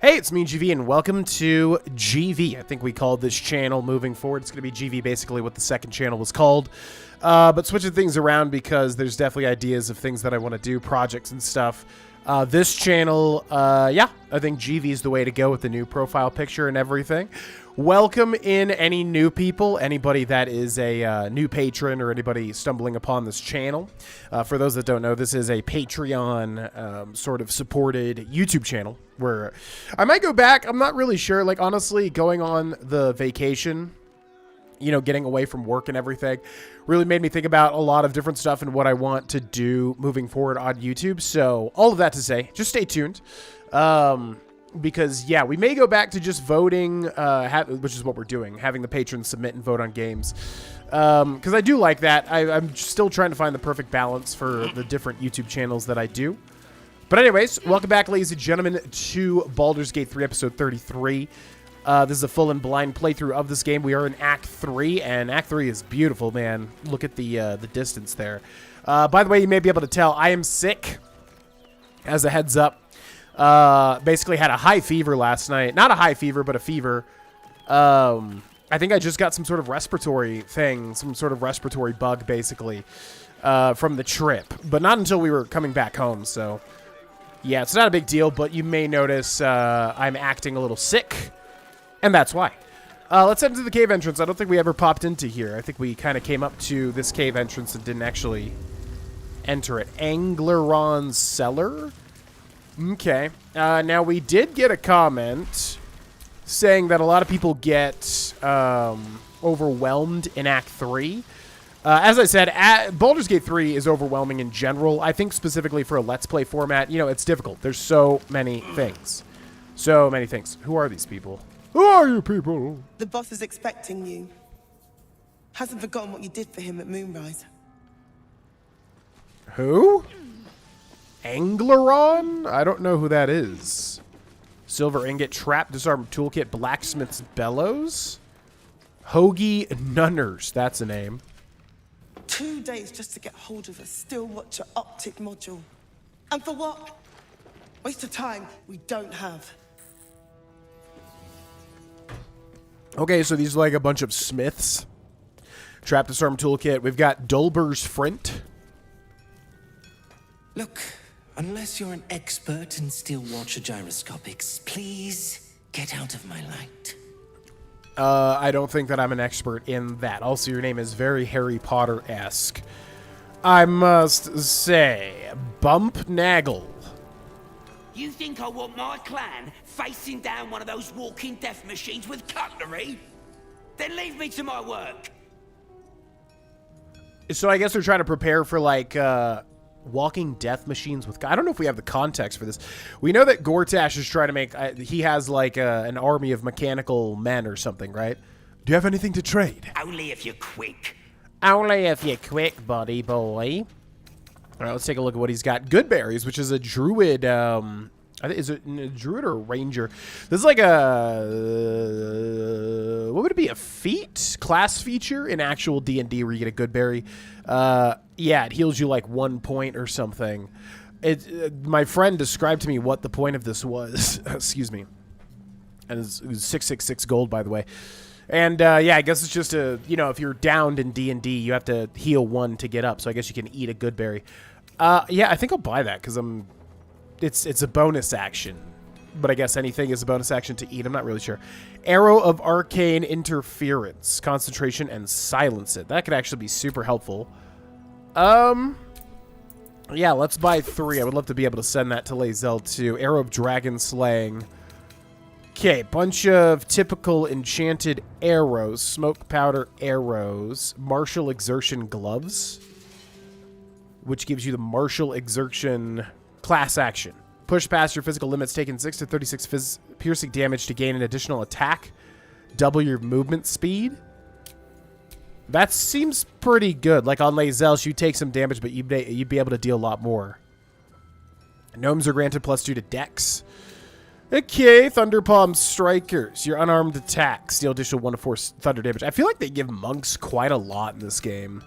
Hey, it's me, GV, and welcome to GV. I think we called this channel moving forward. It's going to be GV, basically what the second channel was called. But switching things around because there's definitely ideas of things that I want to do, projects and stuff. This channel, yeah, I think GV is the way to go with the new profile picture and everything. Welcome in any new people, anybody that is a new patron or anybody stumbling upon this channel. For those that don't know, this is a Patreon sort of supported YouTube channel where I might go back. I'm not really sure. Like, honestly, going on the vacation, you know, getting away from work and everything really made me think about a lot of different stuff and what I want to do moving forward on YouTube. So all of that to say, just stay tuned. Because, yeah, we may go back to just voting, which is what we're doing, having the patrons submit and vote on games. Because I do like that. I'm still trying to find the perfect balance for the different YouTube channels that I do. But anyways, welcome back, ladies and gentlemen, to Baldur's Gate 3, Episode 33. This is a full and blind playthrough of this game. We are in Act 3, and Act 3 is beautiful, man. Look at the distance there. By the way, you may be able to tell, I am sick, as a heads up. Basically had a high fever last night. Not a high fever, but a fever. I think I just got some sort of respiratory thing, some sort of respiratory bug, basically, from the trip. But not until we were coming back home, so... Yeah, it's not a big deal, but you may notice I'm acting a little sick, and that's why. Let's head into the cave entrance. I don't think we ever popped into here. I think we kind of came up to this cave entrance and didn't actually enter it. Angleron's Cellar? Okay. Now, we did get a comment saying that a lot of people get overwhelmed in Act 3. As I said, Baldur's Gate 3 is overwhelming in general. I think specifically for a Let's Play format, you know, it's difficult. There's so many things. So many things. Who are these people? Who are you people? The boss is expecting you. Hasn't forgotten what you did for him at Moonrise. Who? Angleron? I don't know who that is. Silver ingot, trap, disarm toolkit, blacksmith's bellows? Hoagie Nunners, that's a name. 2 days just to get hold of a still watcher optic module. And for what? Waste of time we don't have. Okay, so these are like a bunch of smiths. Trap, disarm toolkit. We've got Dulber's Front. Look, unless you're an expert in steel watcher gyroscopics, please get out of my light. I don't think that I'm an expert in that. Also, your name is very Harry Potter-esque. I must say, Bump Naggle. You think I want my clan facing down one of those walking death machines with cutlery? Then leave me to my work. So I guess they're trying to prepare for, like, walking death machines with... I don't know if we have the context for this. We know that Gortash is trying to make... he has, like, an army of mechanical men or something, right? Do you have anything to trade? Only if you're quick. Only if you're quick, buddy boy. All right, let's take a look at what he's got. Goodberries, which is a druid... I think, is it a druid or a ranger? This is like a... what would it be? A feat? Class feature in actual D&D where you get a Goodberry. Yeah, it heals you like 1 point or something. My friend described to me what the point of this was. Excuse me. And it was 666 gold, by the way. And, yeah, I guess it's just a, you know, if you're downed in D&D, you have to heal 1 to get up. So I guess you can eat a Goodberry. Yeah, I think I'll buy that because it's a bonus action. But I guess anything is a bonus action to eat. I'm not really sure. Arrow of Arcane Interference. Concentration and silence it. That could actually be super helpful. Yeah, let's buy 3. I would love to be able to send that to Lae'zel too. Arrow of Dragon Slaying. Okay, bunch of typical enchanted arrows. Smoke powder arrows. Martial Exertion gloves. Which gives you the Martial Exertion class action. Push past your physical limits, taking 6 to 36 piercing damage to gain an additional attack. Double your movement speed. That seems pretty good. Like on Lae'zel, she'd take some damage, but you'd be able to deal a lot more. Gnomes are granted +2 to Dex. Okay, Thunderpalm Strikers. Your unarmed attack. Deal additional 1 to 4 thunder damage. I feel like they give monks quite a lot in this game.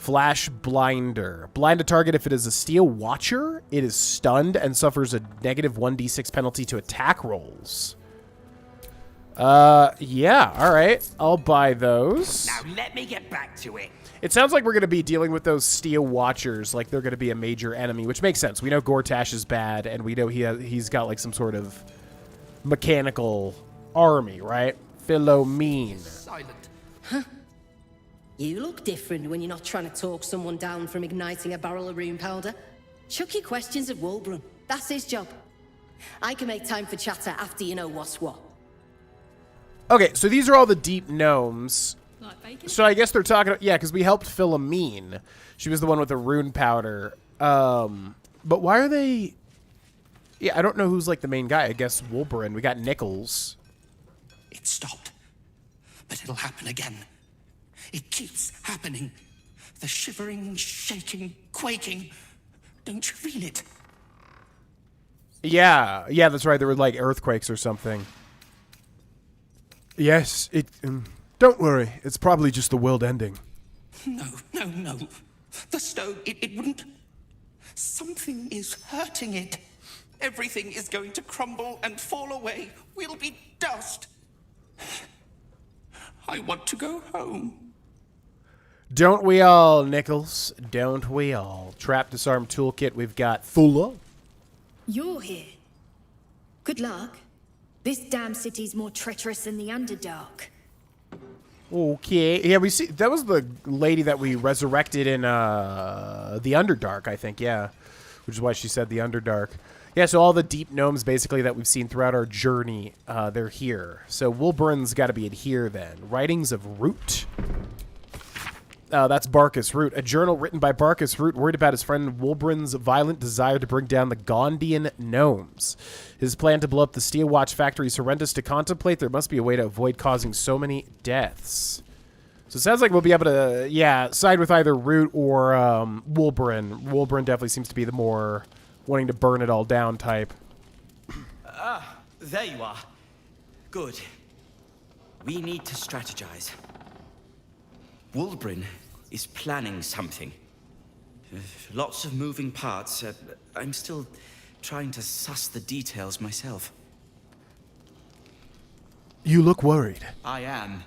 Flash Blinder. Blind a target if it is a Steel Watcher. It is stunned and suffers a negative 1d6 penalty to attack rolls. Yeah, all right. I'll buy those. Now let me get back to it. It sounds like we're going to be dealing with those Steel Watchers, like they're going to be a major enemy, which makes sense. We know Gortash is bad, and we know he's got like some sort of mechanical army, right? Philomene. Silent. You look different when you're not trying to talk someone down from igniting a barrel of rune powder. Chuck your questions at Wulbrun. That's his job. I can make time for chatter after you know what's what. Okay, so these are all the deep gnomes. Like bacon? So I guess they're talking... Yeah, because we helped Philomene. She was the one with the rune powder. But why are they... Yeah, I don't know who's like the main guy. I guess Wulbrun. We got Nichols. It stopped. But it'll happen again. It keeps happening. The shivering, shaking, quaking. Don't you feel it? Yeah, that's right. There were like earthquakes or something. Yes, it... don't worry. It's probably just the world ending. No. The stone, it wouldn't... Something is hurting it. Everything is going to crumble and fall away. We'll be dust. I want to go home. Don't we all, Nichols? Don't we all? Trap disarm toolkit. We've got Thula. You're here. Good luck. This damn city's more treacherous than the Underdark. Okay. Yeah, we see that was the lady that we resurrected in the Underdark, I think, yeah. Which is why she said the Underdark. Yeah, so all the deep gnomes basically that we've seen throughout our journey, they're here. So Wulbrun's got to be in here then. Writings of Root. That's Barkus Root. A journal written by Barkus Root worried about his friend Wulbrun's violent desire to bring down the Gondian gnomes. His plan to blow up the Steel Watch factory is horrendous to contemplate. There must be a way to avoid causing so many deaths. So it sounds like we'll be able to, yeah, side with either Root or Wulbrun. Wulbrun definitely seems to be the more wanting to burn it all down type. There you are. Good. We need to strategize. Wulbrun is planning something. Lots of moving parts. I'm still trying to suss the details myself. You look worried. I am.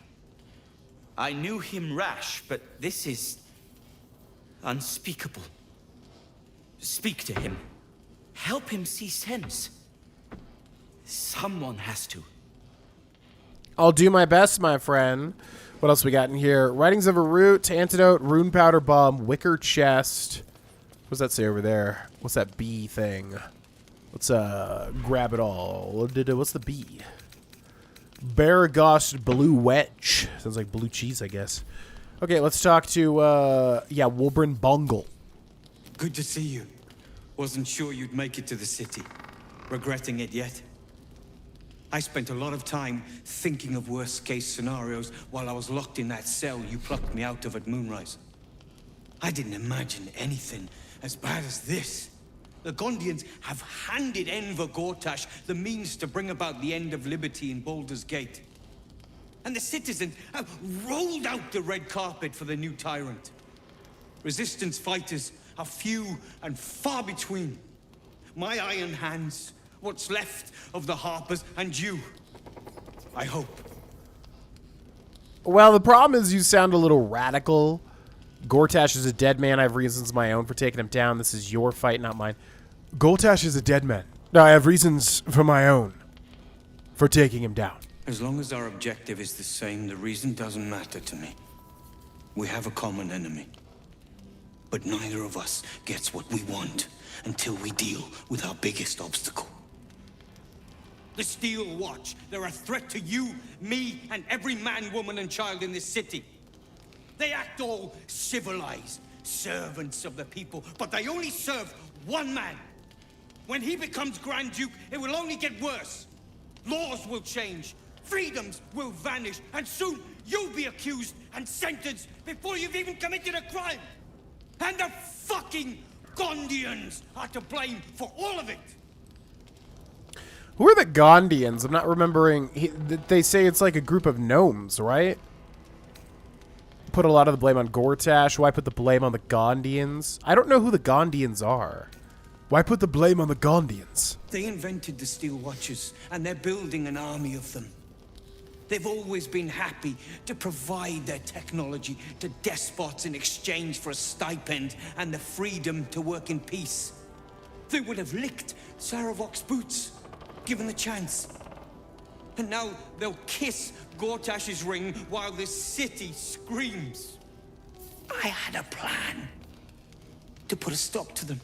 I knew him rash, but this is unspeakable. Speak to him. Help him see sense. Someone has to. I'll do my best, my friend. What else we got in here? Writings of a Root, Antidote, Rune Powder Bomb, Wicker Chest. What's that say over there? What's that B thing? Let's grab it all. What's the B? Baragost Blue Wedge. Sounds like blue cheese, I guess. Okay, let's talk to, yeah, Wulbrun Bungle. Good to see you. Wasn't sure you'd make it to the city. Regretting it yet? I spent a lot of time thinking of worst-case scenarios while I was locked in that cell you plucked me out of at Moonrise. I didn't imagine anything as bad as this. The Gondians have handed Enver Gortash the means to bring about the end of liberty in Baldur's Gate. And the citizens have rolled out the red carpet for the new tyrant. Resistance fighters are few and far between. My iron hands, what's left of the Harpers, and you. I hope. Well, the problem is you sound a little radical. Gortash is a dead man. I have reasons of my own for taking him down. This is your fight, not mine. Gortash is a dead man. No, I have reasons for my own for taking him down. As long as our objective is the same, the reason doesn't matter to me. We have a common enemy. But neither of us gets what we want until we deal with our biggest obstacle. The Steel Watch. They're a threat to you, me, and every man, woman, and child in this city. They act all civilized, servants of the people, but they only serve one man. When he becomes Grand Duke, it will only get worse. Laws will change, freedoms will vanish, and soon you'll be accused and sentenced before you've even committed a crime. And the fucking Gondians are to blame for all of it. Who are the Gondians? I'm not remembering. They say it's like a group of gnomes, right? put a lot of the blame on Gortash. Why put the blame on the Gondians? I don't know who the Gondians are. Why put the blame on the Gondians? They invented the Steel Watchers, and they're building an army of them. They've always been happy to provide their technology to despots in exchange for a stipend and the freedom to work in peace. They would have licked Saravok's boots, given the chance. And now they'll kiss Gortash's ring while this city screams. I had a plan to put a stop to them.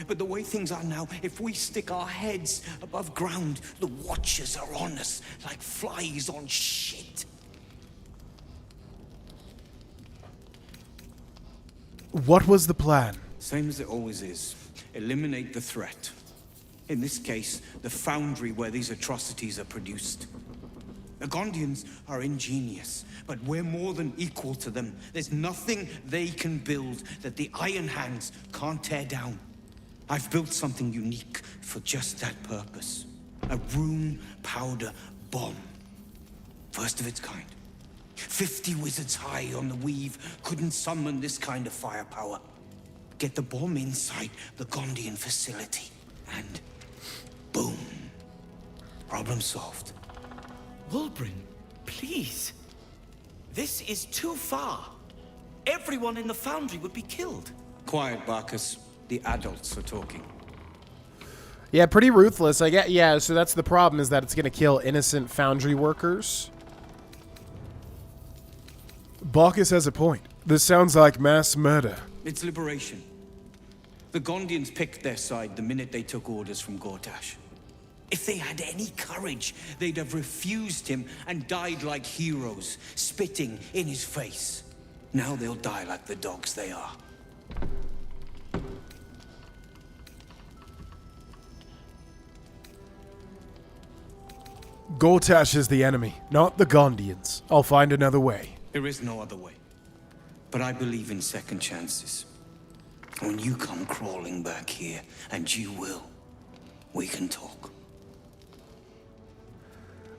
But the way things are now, if we stick our heads above ground, the Watchers are on us like flies on shit. What was the plan? Same as it always is. Eliminate the threat. In this case, the foundry where these atrocities are produced. The Gondians are ingenious, but we're more than equal to them. There's nothing they can build that the Iron Hands can't tear down. I've built something unique for just that purpose. A rune powder bomb. First of its kind. 50 wizards high on the weave couldn't summon this kind of firepower. Get the bomb inside the Gondian facility, and boom. Problem solved. Wulbren, please. This is too far. Everyone in the foundry would be killed. Quiet, Barkus. The adults are talking. Yeah, pretty ruthless. I get. Yeah, so that's the problem, is that it's going to kill innocent foundry workers. Bacchus has a point. This sounds like mass murder. It's liberation. The Gondians picked their side the minute they took orders from Gortash. If they had any courage, they'd have refused him and died like heroes, spitting in his face. Now they'll die like the dogs they are. Gortash is the enemy, not the Gondians. I'll find another way. There is no other way. But I believe in second chances. When you come crawling back here, and you will, we can talk.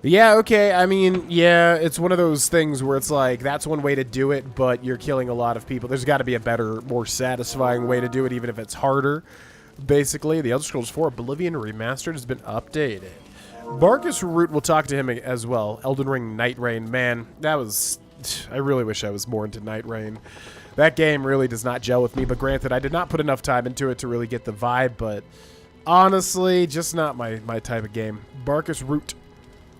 Yeah, okay. I mean, yeah, it's one of those things where it's like, that's one way to do it, but you're killing a lot of people. There's got to be a better, more satisfying way to do it, even if it's harder. Basically, the Elder Scrolls 4 Oblivion Remastered has been updated. Barkus Root will talk to him as well. Elden Ring Night Rain. Man, that was... I really wish I was more into Night Rain. That game really does not gel with me, but granted, I did not put enough time into it to really get the vibe, but honestly, just not my type of game. Barkus Root.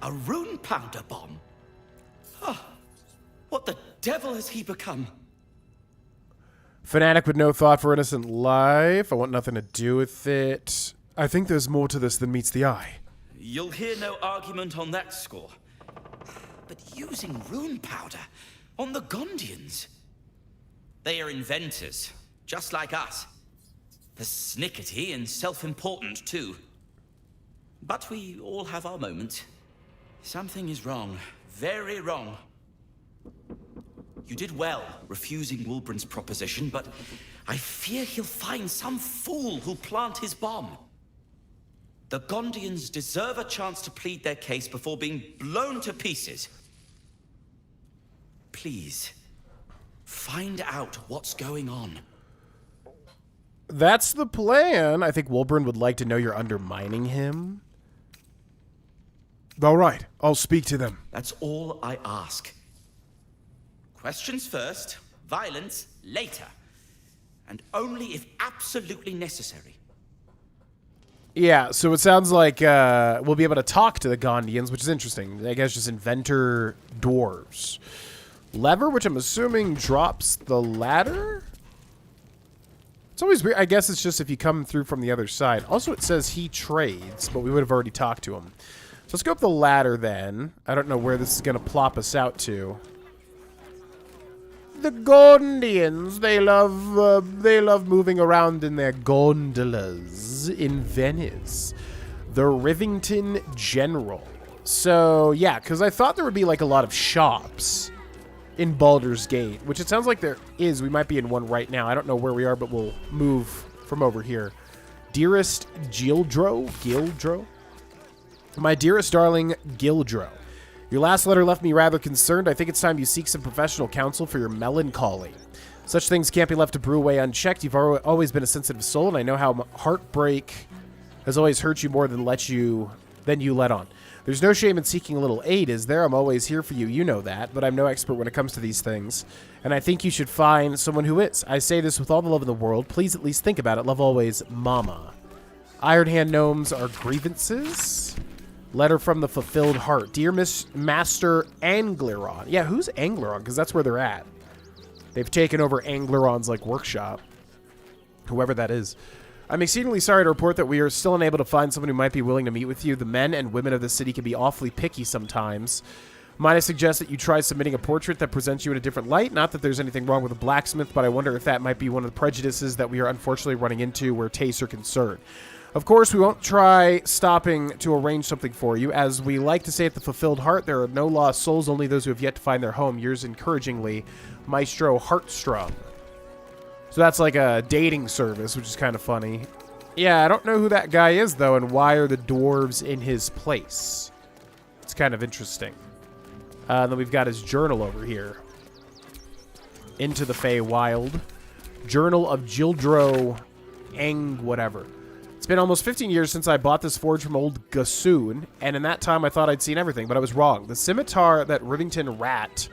A rune powder bomb? Huh. What the devil has he become? Fanatic with no thought for innocent life. I want nothing to do with it. I think there's more to this than meets the eye. You'll hear no argument on that score. But using rune powder on the Gondians? They are inventors, just like us. Persnickety and self-important, too. But we all have our moments. Something is wrong. Very wrong. You did well refusing Wulbren's proposition, but I fear he'll find some fool who'll plant his bomb. The Gondians deserve a chance to plead their case before being blown to pieces. Please, find out what's going on. That's the plan. I think Wulbren would like to know you're undermining him. All right, I'll speak to them. That's all I ask. Questions first, violence later. And only if absolutely necessary. Yeah, so it sounds like we'll be able to talk to the Gondians, which is interesting. I guess just inventor dwarves. Lever, which I'm assuming drops the ladder? It's always weird. I guess it's just if you come through from the other side. Also, it says he trades, but we would have already talked to him. So let's go up the ladder then. I don't know where this is going to plop us out to. The Gondians, they love moving around in their gondolas in Venice. The Rivington General. So, yeah, because I thought there would be like a lot of shops in Baldur's Gate, which it sounds like there is. We might be in one right now. I don't know where we are, but we'll move from over here. Dearest Gildro? My dearest darling Gildro. Your last letter left me rather concerned. I think it's time you seek some professional counsel for your melancholy. Such things can't be left to brew away unchecked. You've always been a sensitive soul, and I know how heartbreak has always hurt you more than you let on. There's no shame in seeking a little aid, is there? I'm always here for you. You know that, but I'm no expert when it comes to these things. And I think you should find someone who is. I say this with all the love in the world. Please at least think about it. Love always, Mama. Iron Hand Gnomes are grievances. Letter from the Fulfilled Heart. Dear Master Angleron. Yeah, who's Angleron? Because that's where they're at. They've taken over Angleron's, like, workshop. Whoever that is. I'm exceedingly sorry to report that we are still unable to find someone who might be willing to meet with you. The men and women of the city can be awfully picky sometimes. Might I suggest that you try submitting a portrait that presents you in a different light? Not that there's anything wrong with a blacksmith, but I wonder if that might be one of the prejudices that we are unfortunately running into where tastes are concerned. Of course, we won't try stopping to arrange something for you. As we like to say at the Fulfilled Heart, there are no lost souls, only those who have yet to find their home. Yours encouragingly, Maestro Heartstrung. So that's like a dating service, which is kind of funny. Yeah, I don't know who that guy is, though, and why are the dwarves in his place? It's kind of interesting. Then we've got his journal over here. Into the Feywild. Journal of Gildro whatever. It's been almost 15 years since I bought this forge from old Gassoon, and in that time I thought I'd seen everything, but I was wrong. The scimitar that Rivington Rat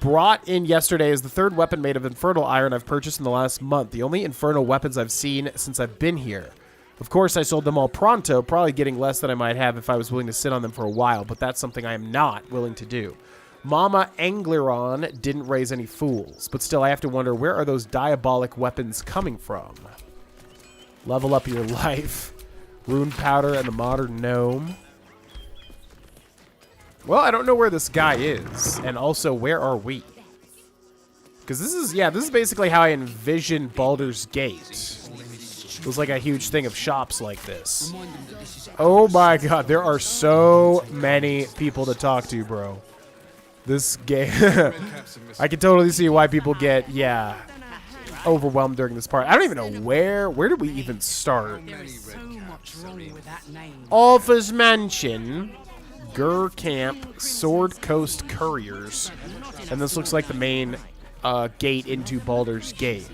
brought in yesterday is the third weapon made of infernal iron I've purchased in the last month. The only infernal weapons I've seen since I've been here. Of course, I sold them all pronto, probably getting less than I might have if I was willing to sit on them for a while, but that's something I am not willing to do. Mama Angleron didn't raise any fools, but still I have to wonder, where are those diabolic weapons coming from? Level up your life. Rune powder and the modern gnome. Well, I don't know where this guy is. And also, where are we? Because this is basically how I envision Baldur's Gate. It was like a huge thing of shops like this. Oh my god, there are so many people to talk to, bro. This game... I can totally see why people get, overwhelmed during this part. I don't even know where did we even start? Alpha's Mansion, Gur Camp, Sword Coast Couriers, and this looks like the main gate into Baldur's Gate.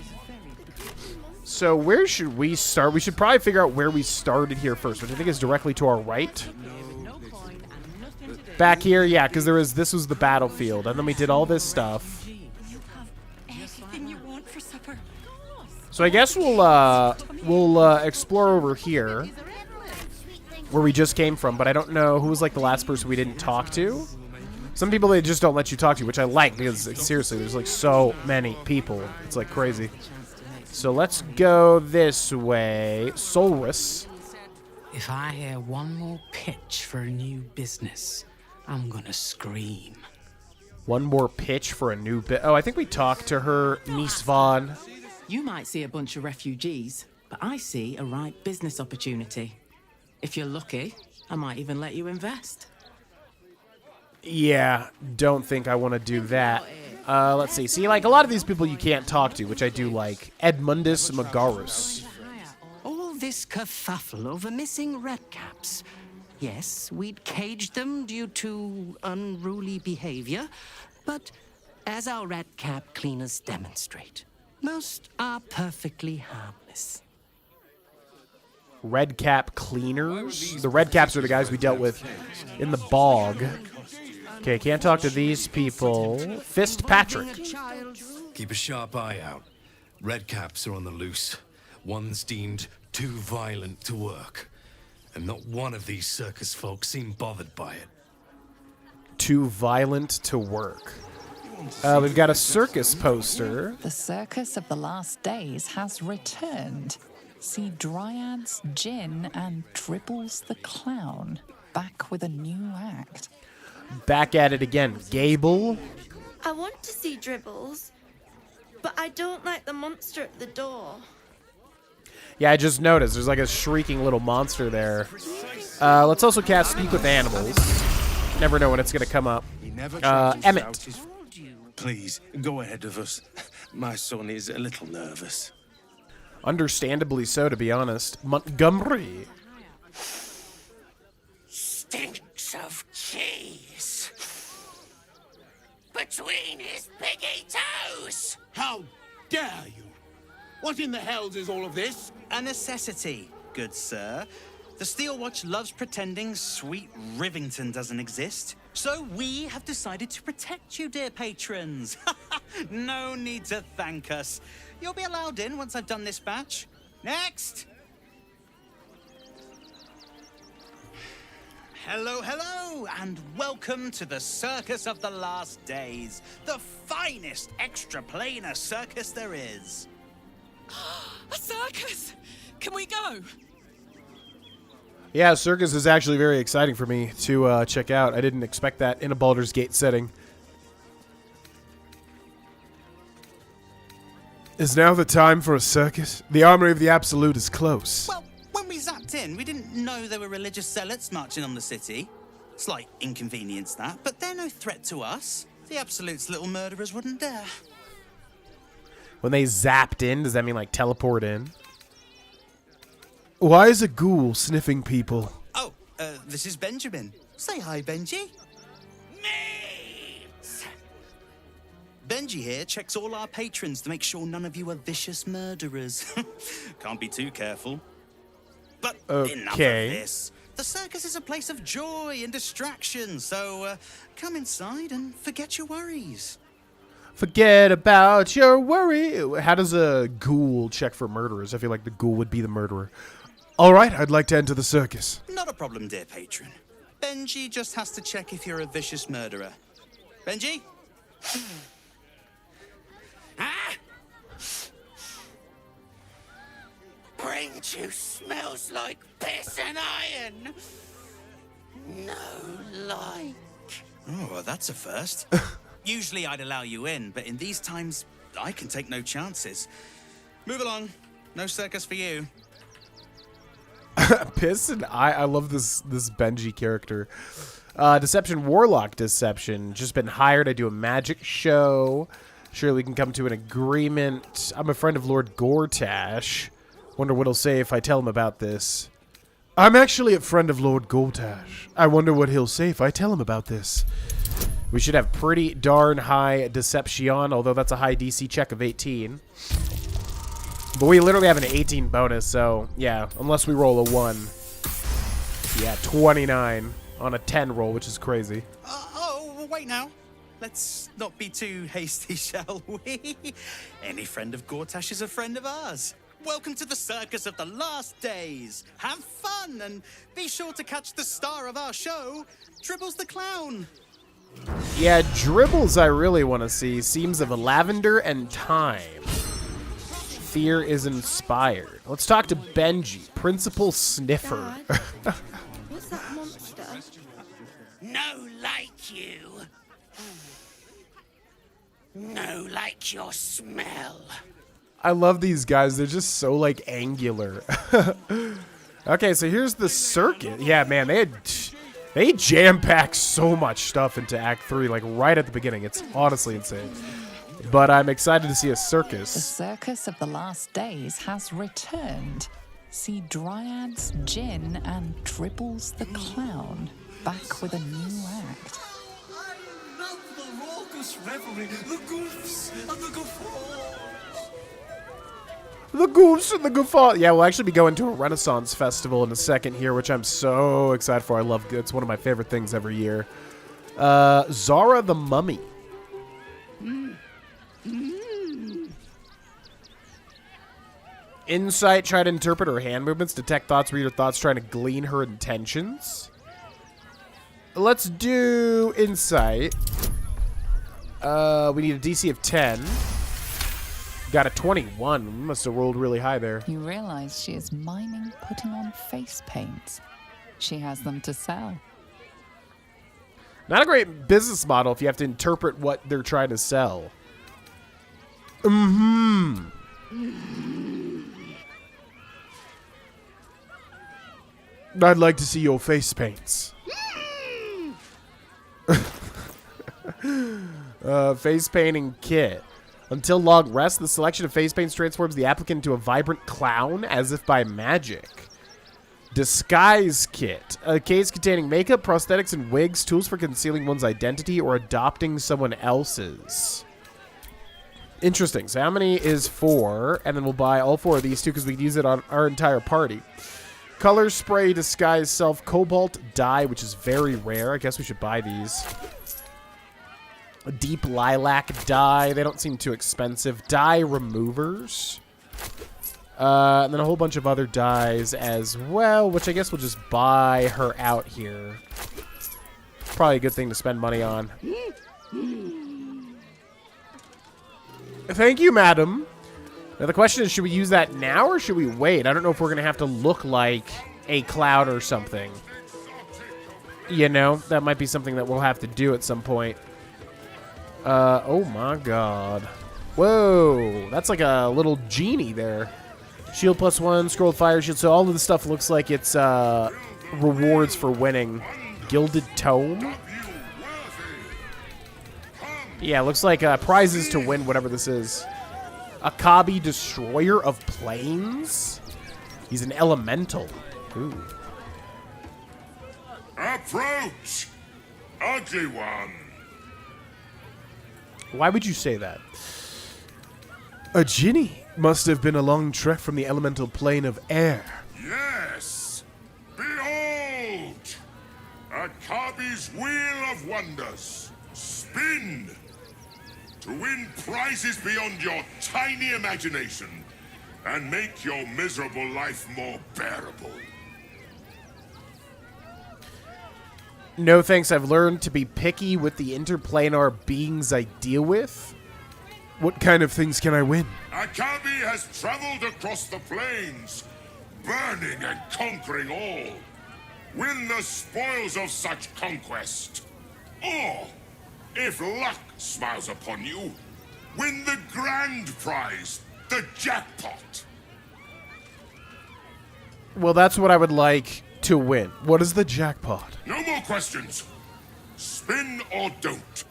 So where should we start? We should probably figure out where we started here first, which I think is directly to our right. Back here, yeah, because this was the battlefield, and then we did all this stuff. So I guess we'll explore over here, where we just came from, but I don't know who was like the last person we didn't talk to. Some people they just don't let you talk to, which I like because seriously, there's like so many people. It's like crazy. So let's go this way. Solrus. If I hear one more pitch for a new business, I'm gonna scream. One more pitch for a new bit. Oh, I think we talked to her, Nisvan. You might see a bunch of refugees, but I see a right business opportunity. If you're lucky, I might even let you invest. Yeah, don't think I want to do that. Let's see. See, like, a lot of these people you can't talk to, which I do like. Edmundus Magarus. All this kerfuffle over missing redcaps. Yes, we'd caged them due to unruly behavior, but as our redcap cleaners demonstrate, most are perfectly harmless. Redcap cleaners? The redcaps are the guys we dealt with in the bog. Okay, can't talk to these people. Fist Patrick. Keep a sharp eye out. Redcaps are on the loose. One's deemed too violent to work. And not one of these circus folks seem bothered by it. Too violent to work. We've got a circus poster. The Circus of the Last Days has returned. See Dryads, Jin, and Dribbles the Clown back with a new act. Back at it again. Gable. I want to see Dribbles, but I don't like the monster at the door. Yeah, I just noticed. There's like a shrieking little monster there. Let's also cast Speak with Animals. Never know when it's going to come up. Emmett. Please, go ahead of us. My son is a little nervous. Understandably so, to be honest. Montgomery. Stinks. chunks of cheese between his piggy toes. How dare you? What in the hells is all of this? A necessity, good sir. The Steel Watch loves pretending sweet Rivington doesn't exist. So we have decided to protect you, dear patrons. No need to thank us. You'll be allowed in once I've done this batch. Next! Hello, hello, and welcome to the Circus of the Last Days, the finest extra-planar circus there is. A circus! Can we go? Yeah, circus is actually very exciting for me to check out. I didn't expect that in a Baldur's Gate setting. Is now the time for a circus? The Armory of the Absolute is close. Well, when we zapped in, we didn't know there were religious zealots marching on the city. Slight inconvenience, that, but they're no threat to us. The Absolute's little murderers wouldn't dare. When they zapped in, does that mean like teleport in? Why is a ghoul sniffing people? Oh, this is Benjamin. Say hi, Benji. Meat! Benji here checks all our patrons to make sure none of you are vicious murderers. Can't be too careful. But enough of this. The circus is a place of joy and distraction, so come inside and forget your worries. Forget about your worry. How does a ghoul check for murderers? I feel like the ghoul would be the murderer. All right, I'd like to enter the circus. Not a problem, dear patron. Benji just has to check if you're a vicious murderer. Benji? Brain juice smells like piss and iron. No like. Oh, well, that's a first. Usually I'd allow you in, but in these times, I can take no chances. Move along. No circus for you. Piss and I love this Benji character. Deception, Warlock Deception. Just been hired. I do a magic show. Surely we can come to an agreement. I'm a friend of Lord Gortash. Wonder what he'll say if I tell him about this. I'm actually a friend of Lord Gortash. I wonder what he'll say if I tell him about this. We should have pretty darn high Deception, although that's a high DC check of 18. But we literally have an 18 bonus, so yeah, unless we roll a 1. Yeah, 29 on a 10 roll, which is crazy. Wait now. Let's not be too hasty, shall we? Any friend of Gortash is a friend of ours. Welcome to the Circus of the Last Days. Have fun, and be sure to catch the star of our show, Dribbles the Clown. Yeah, Dribbles I really want to see. Seams of lavender and thyme. Fear is inspired. Let's talk to Benji, Principal Sniffer. What's that monster? No like you. No like your smell. I love these guys. They're just so, like, angular. Okay, so here's the circuit. Yeah, man, they jam-packed so much stuff into Act 3, like, right at the beginning. It's honestly insane. But I'm excited to see a circus. The Circus of the Last Days has returned. See Dryads, Jin, and Dribbles the Clown back with a new act. I love the raucous revelry, the goofs and the guffaws. The goofs and the guffaw. Yeah, we'll actually be going to a Renaissance festival in a second here, which I'm so excited for. I love it. It's one of my favorite things every year. Zara the Mummy. Insight, try to interpret her hand movements, detect thoughts, read her thoughts, trying to glean her intentions. Let's do Insight. We need a DC of 10. Got a 21. We must have rolled really high there. You realize she is miming putting on face paints. She has them to sell. Not a great business model if you have to interpret what they're trying to sell. I'd like to see your face paints. Face painting kit. Until log rests, the selection of face paints transforms the applicant into a vibrant clown as if by magic. Disguise kit. A case containing makeup, prosthetics, and wigs, tools for concealing one's identity or adopting someone else's. Interesting. So how many is 4? And then we'll buy all 4 of these too because we can use it on our entire party. Color spray, disguise self, cobalt dye, which is very rare. I guess we should buy these. A deep lilac dye. They don't seem too expensive. Dye removers. And then a whole bunch of other dyes as well, which I guess we'll just buy her out here. Probably a good thing to spend money on. Thank you, madam. Now the question is, should we use that now or should we wait? I don't know if we're going to have to look like a cloud or something. You know, that might be something that we'll have to do at some point. Oh my god. Whoa, that's like a little genie there. Shield +1, scroll fire shield. So all of the stuff looks like it's rewards for winning. Gilded tome. Yeah, looks like prizes to win whatever this is. Akabi, destroyer of planes. He's an elemental. Ooh. Approach, ugly one. Why would you say that? A genie must have been a long trek from the elemental plane of air. Yes. Behold, Akabi's wheel of wonders. Spin to win prizes beyond your tiny imagination and make your miserable life more bearable. No thanks, I've learned to be picky with the interplanar beings I deal with. What kind of things can I win? Akabi has traveled across the plains, burning and conquering all. Win the spoils of such conquest. Or, if luck smiles upon you, win the grand prize, the jackpot. Well, that's what I would like to win. What is the jackpot? No more questions. Spin or don't.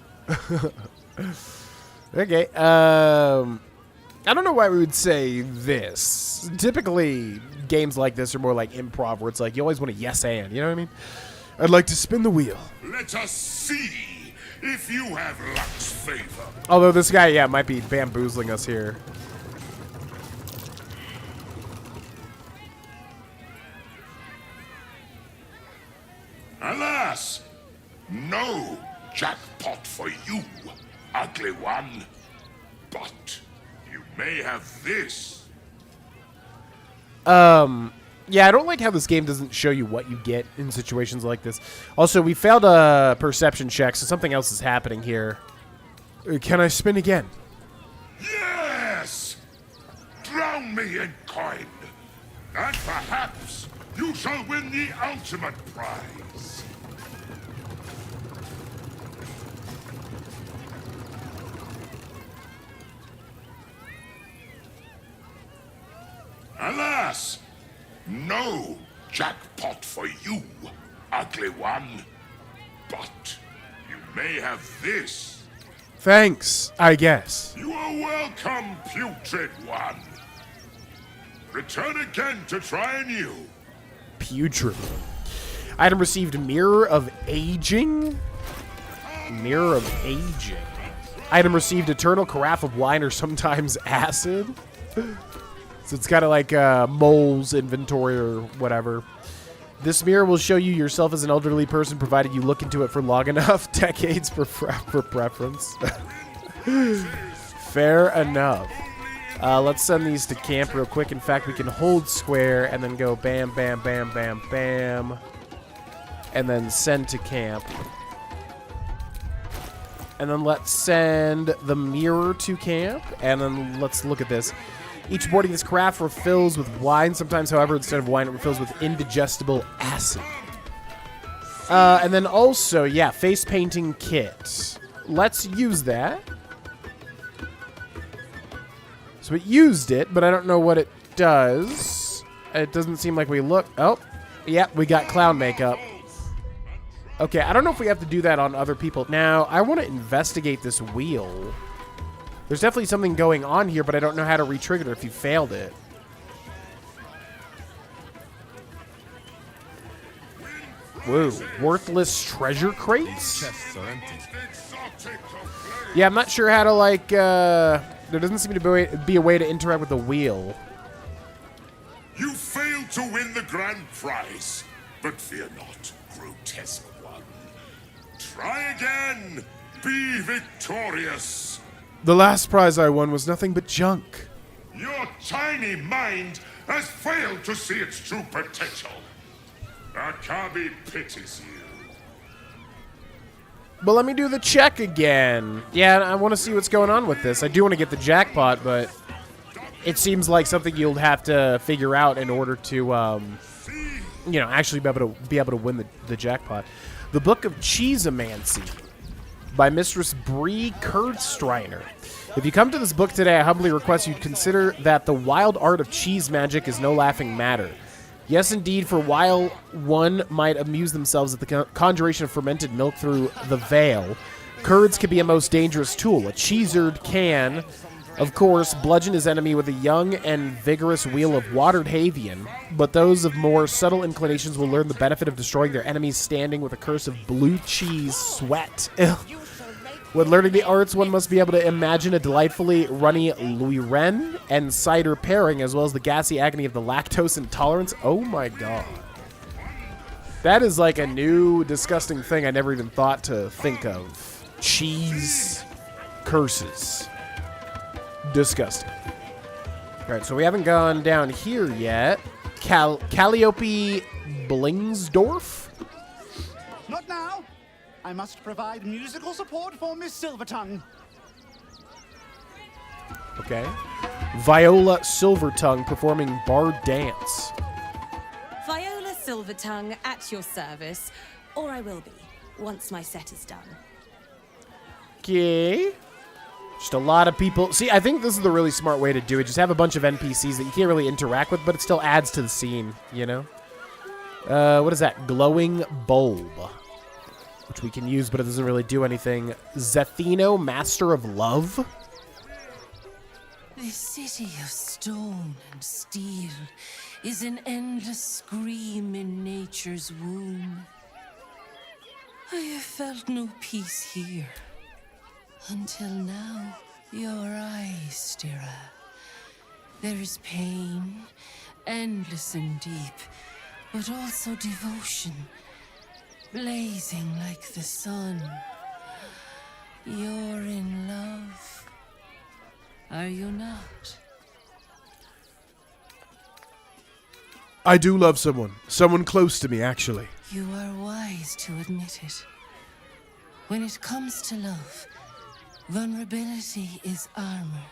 Okay, I don't know why we would say this. Typically, games like this are more like improv, where it's like, you always want a yes and, you know what I mean? I'd like to spin the wheel. Let us see if you have luck's favor. Although this guy, yeah, might be bamboozling us here. Alas, no jackpot for you, ugly one. But you may have this. Yeah, I don't like how this game doesn't show you what you get in situations like this. Also, we failed a perception check, so something else is happening here. Can I spin again? Yes! Drown me in coin, and perhaps you shall win the ultimate prize. Alas, no jackpot for you, ugly one. But you may have this. Thanks, I guess. You are welcome, putrid one. Return again to try anew. Putrid. Item received, Mirror of Aging. Mirror of Aging. Item received, Eternal Carafe of Wine, or sometimes acid. So it's kind of like Mole's inventory or whatever. This mirror will show you yourself as an elderly person, provided you look into it for long enough. Decades for preference. Fair enough. Let's send these to camp real quick. In fact, we can hold square and then go bam, bam, bam, bam, bam. And then send to camp. And then let's send the mirror to camp. And then let's look at this. Each boarding this carafe refills with wine. Sometimes, however, instead of wine, it refills with indigestible acid. And then also, yeah, face painting kit. Let's use that. So it used it, but I don't know what it does. It doesn't seem like we look. Oh, yeah, we got clown makeup. Okay, I don't know if we have to do that on other people. Now, I want to investigate this wheel. There's definitely something going on here, but I don't know how to re-trigger it if you failed it. Whoa, worthless treasure crates? Chests are empty. Yeah, I'm not sure how to, like, there doesn't seem to be a way to interact with the wheel. You failed to win the grand prize, but fear not, grotesque one. Try again. Be victorious. The last prize I won was nothing but junk. Your tiny mind has failed to see its true potential. Akabi pities you. But let me do the check again. Yeah, I want to see what's going on with this. I do want to get the jackpot, but it seems like something you'll have to figure out in order to, you know, actually be able to win the jackpot. The Book of Cheesemancy by Mistress Bree Kurdstreiner. If you come to this book today, I humbly request you consider that the wild art of cheese magic is no laughing matter. Yes, indeed, for while one might amuse themselves at the conjuration of fermented milk through the veil, curds can be a most dangerous tool. A cheesard can, of course, bludgeon his enemy with a young and vigorous wheel of watered Havian, but those of more subtle inclinations will learn the benefit of destroying their enemies standing with a curse of blue cheese sweat. When learning the arts, one must be able to imagine a delightfully runny Louis Ren and cider pairing, as well as the gassy agony of the lactose intolerance. Oh my god. That is like a new disgusting thing I never even thought to think of. Cheese curses. Disgusting. Alright, so we haven't gone down here yet. Calliope Blingsdorf? Not now. I must provide musical support for Miss Silvertongue. Okay. Viola Silvertongue performing bar dance. Viola Silvertongue at your service, or I will be, once my set is done. Okay. Just a lot of people. See, I think this is the really smart way to do it. Just have a bunch of NPCs that you can't really interact with, but it still adds to the scene, you know? What is that? Glowing bulb. Which we can use, but it doesn't really do anything. Zethino, Master of Love. This city of stone and steel is an endless scream in nature's womb. I have felt no peace here. Until now, your eyes, Stira. There is pain, endless and deep, but also devotion, blazing like the sun. You're in love, are you not? I do love someone. Someone close to me, actually. You are wise to admit it. When it comes to love, vulnerability is armor,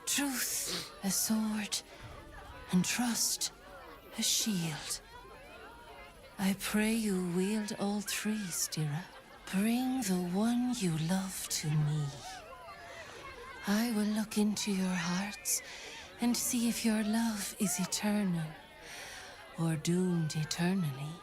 truth a sword, and trust a shield. I pray you wield all three, Stira. Bring the one you love to me. I will look into your hearts and see if your love is eternal or doomed eternally.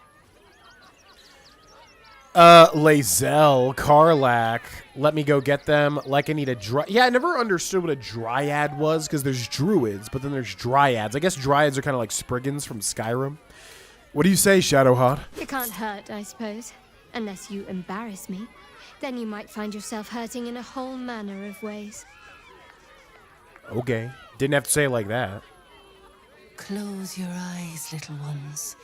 Lae'zel, Karlach. Let me go get them. Like I need a Yeah, I never understood what a dryad was, because there's druids, but then there's dryads. I guess dryads are kind of like Spriggans from Skyrim. What do you say, Shadowheart? It can't hurt, I suppose. Unless you embarrass me. Then you might find yourself hurting in a whole manner of ways. Okay. Didn't have to say it like that. Close your eyes, little ones.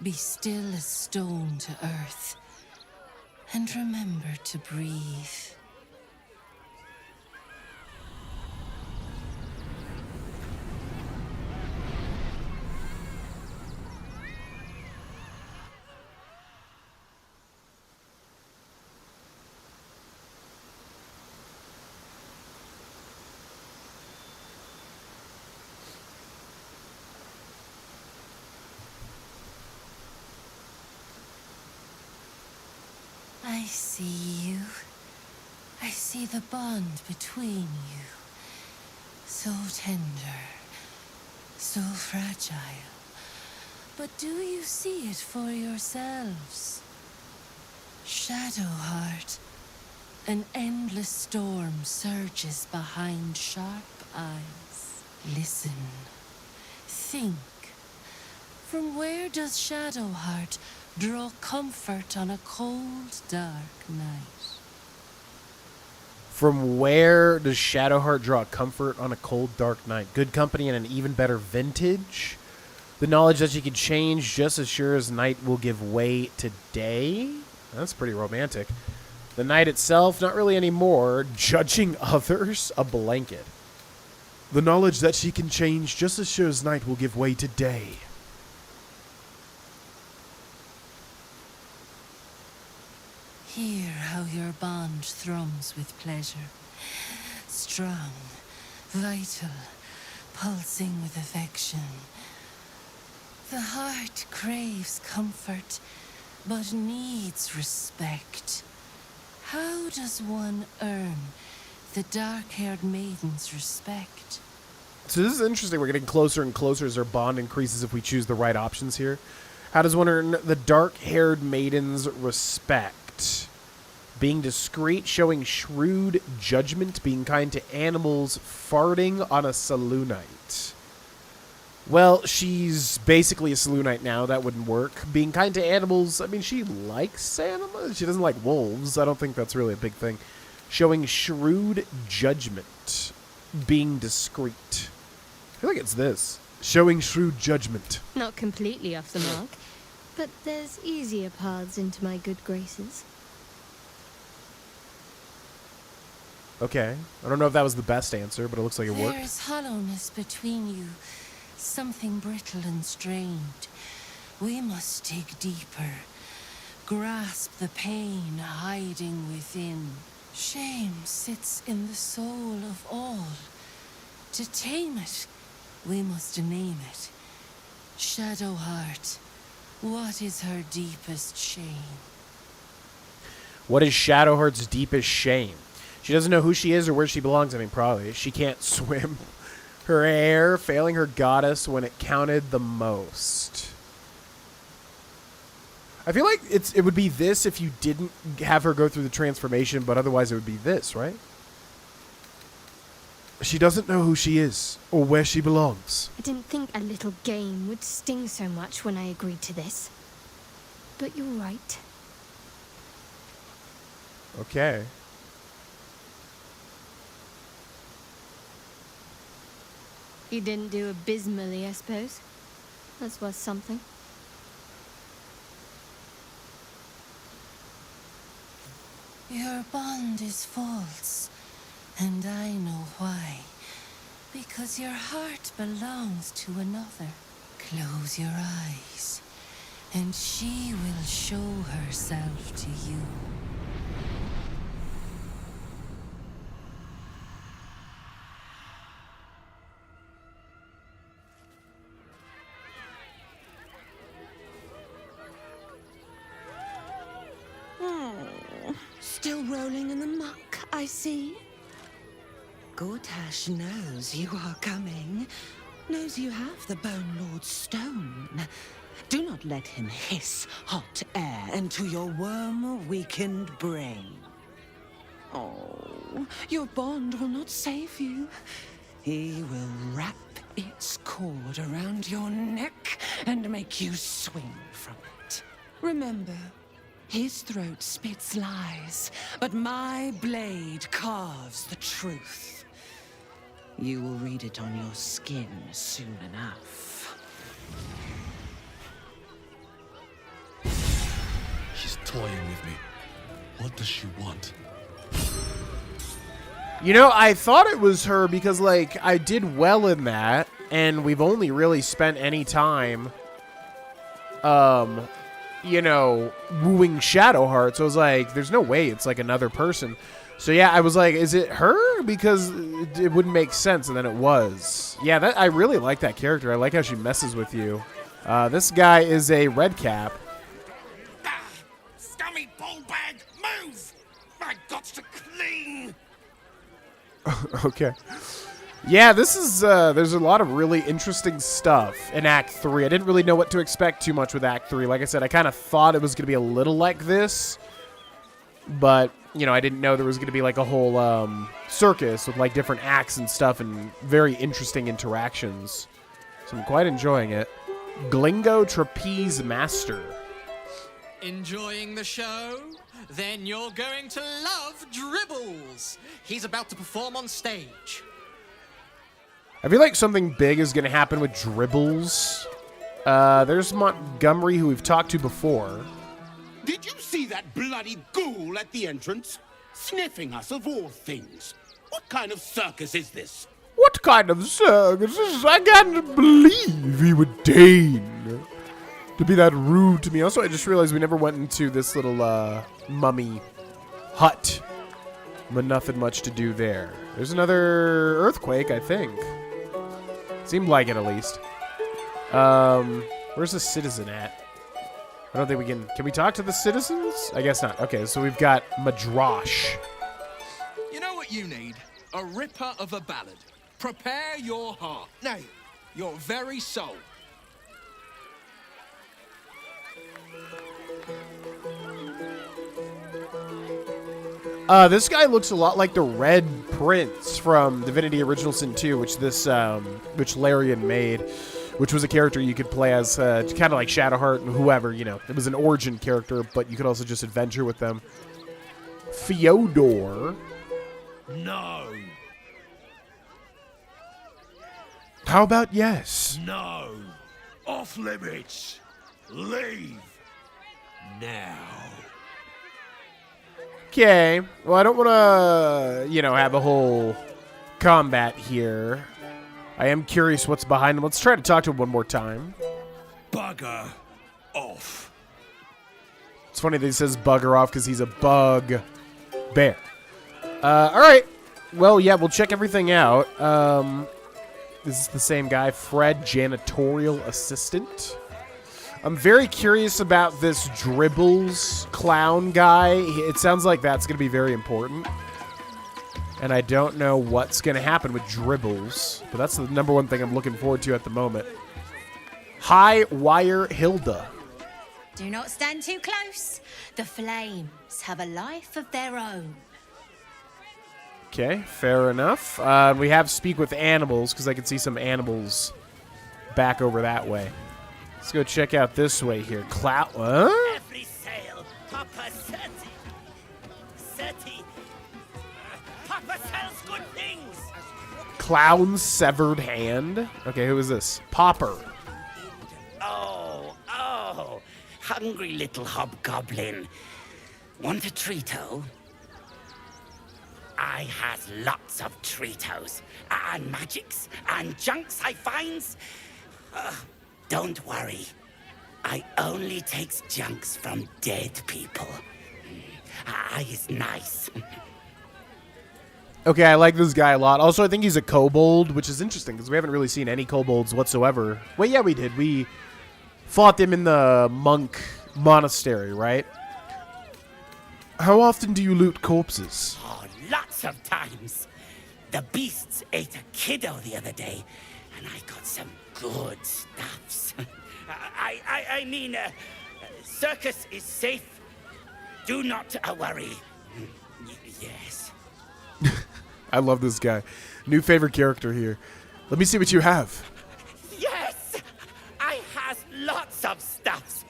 Be still as stone to earth. And remember to breathe. I see you. I see the bond between you. So tender, so fragile. But do you see it for yourselves? Shadowheart, an endless storm surges behind sharp eyes. Listen. Think. From where does Shadowheart draw comfort on a cold, dark night. From where does Shadowheart draw comfort on a cold, dark night? Good company and an even better vintage. The knowledge that she can change just as sure as night will give way to day. That's pretty romantic. The night itself, not really anymore. Judging others, a blanket. The knowledge that she can change just as sure as night will give way to day. Hear how your bond thrums with pleasure. Strong, vital, pulsing with affection. The heart craves comfort, but needs respect. How does one earn the dark-haired maiden's respect? So this is interesting. We're getting closer and closer as our bond increases if we choose the right options here. How does one earn the dark-haired maiden's respect? Being discreet, showing shrewd judgment, being kind to animals, farting on a Selûnite. Well, she's basically a Selûnite now. That wouldn't work. Being kind to animals, I mean, she likes animals. She doesn't like wolves. I don't think that's really a big thing. Showing shrewd judgment. Being discreet. I feel like it's this. Showing shrewd judgment. Not completely off the mark, but there's easier paths into my good graces. Okay. I don't know if that was the best answer, but it looks like it worked. There's hollowness between you, something brittle and strained. We must dig deeper, grasp the pain hiding within. Shame sits in the soul of all. To tame it, we must name it. Shadowheart, what is her deepest shame? What is Shadowheart's deepest shame? She doesn't know who she is or where she belongs. I mean, probably. She can't swim. Her hair failing her goddess when it counted the most. I feel like it would be this if you didn't have her go through the transformation, but otherwise it would be this, right? She doesn't know who she is or where she belongs. I didn't think a little game would sting so much when I agreed to this. But you're right. Okay. You didn't do abysmally, I suppose. That's worth something. Your bond is false, and I know why. Because your heart belongs to another. Close your eyes, and she will show herself to you. Still rolling in the muck, I see. Gortash knows you are coming. Knows you have the Bone Lord's stone. Do not let him hiss hot air into your worm-weakened brain. Oh, your bond will not save you. He will wrap its cord around your neck and make you swing from it. Remember, his throat spits lies, but my blade carves the truth. You will read it on your skin soon enough. She's toying with me. What does she want? You know, I thought it was her because, like, I did well in that, and we've only really spent any time, you know, wooing Shadowheart. So I was like, there's no way it's, like, another person. So, yeah, I was like, is it her? Because it wouldn't make sense, and then it was. Yeah, I really like that character. I like how she messes with you. This guy is a redcap. Scummy ballbag, move! I got to clean! Okay. Yeah, this is, there's a lot of really interesting stuff in Act 3. I didn't really know what to expect too much with Act 3. Like I said, I kind of thought it was going to be a little like this. But, you know, I didn't know there was going to be like a whole circus with like different acts and stuff and very interesting interactions. So I'm quite enjoying it. Glingo Trapeze Master. Enjoying the show? Then you're going to love Dribbles. He's about to perform on stage. I feel like something big is going to happen with Dribbles. There's Montgomery, who we've talked to before. Did you see that bloody ghoul at the entrance? Sniffing us of all things. What kind of circus is this? What kind of circus is this? I can't believe he would deign to be that rude to me. Also, I just realized we never went into this little mummy hut. But nothing much to do there. There's another earthquake, I think. Seemed like it, at least. Where's the citizen at? I don't think we can... Can we talk to the citizens? I guess not. Okay, so we've got Madrash. You know what you need? A ripper of a ballad. Prepare your heart. Nay, your very soul. This guy looks a lot like the Red Prince from Divinity Original Sin 2, which Larian made, which was a character you could play as kind of like Shadowheart and whoever, you know. It was an origin character, but you could also just adventure with them. Fyodor. No. How about yes? No. Off limits. Leave. Now. Okay. Well, I don't want to, you know, have a whole combat here. I am curious what's behind him. Let's try to talk to him one more time. Bugger off. It's funny that he says bugger off because he's a bug bear. All right. Well, yeah, we'll check everything out. This is the same guy, Fred, janitorial assistant. I'm very curious about this Dribbles clown guy. It sounds like that's going to be very important. And I don't know what's going to happen with Dribbles. But that's the number one thing I'm looking forward to at the moment. High Wire Hilda. Do not stand too close. The flames have a life of their own. Okay, fair enough. We have Speak with Animals, because I can see some animals back over that way. Let's go check out this way here. Every sale, Papa Seti. Papa sells good things. Clown's Severed Hand. Okay, who is this? Popper. Oh, hungry little hobgoblin. Want a treato? I has lots of treatos, and magics, and junks I finds. Don't worry. I only takes junks from dead people. I is nice. Okay, I like this guy a lot. Also, I think he's a kobold, which is interesting because we haven't really seen any kobolds whatsoever. Well, yeah, we did. We fought them in the monk monastery, right? How often do you loot corpses? Oh, lots of times. The beasts ate a kiddo the other day, and I got some good stuffs. I mean, circus is safe. Do not worry. Yes. I love this guy. New favorite character here. Let me see what you have. Yes! I has lots of stuffs.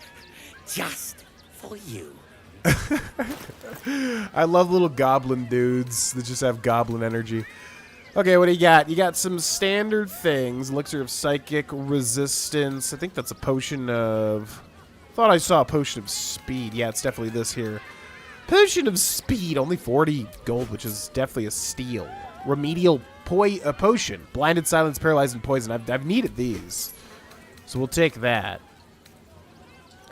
Just for you. I love little goblin dudes that just have goblin energy. Okay, what do you got? You got some standard things. Elixir of Psychic Resistance. I think that's a potion of... Thought I saw a potion of speed. Yeah, it's definitely this here. Potion of speed. Only 40 gold, which is definitely a steal. Remedial potion. Blinded, silence, paralyzed, and poison. I've needed these. So we'll take that.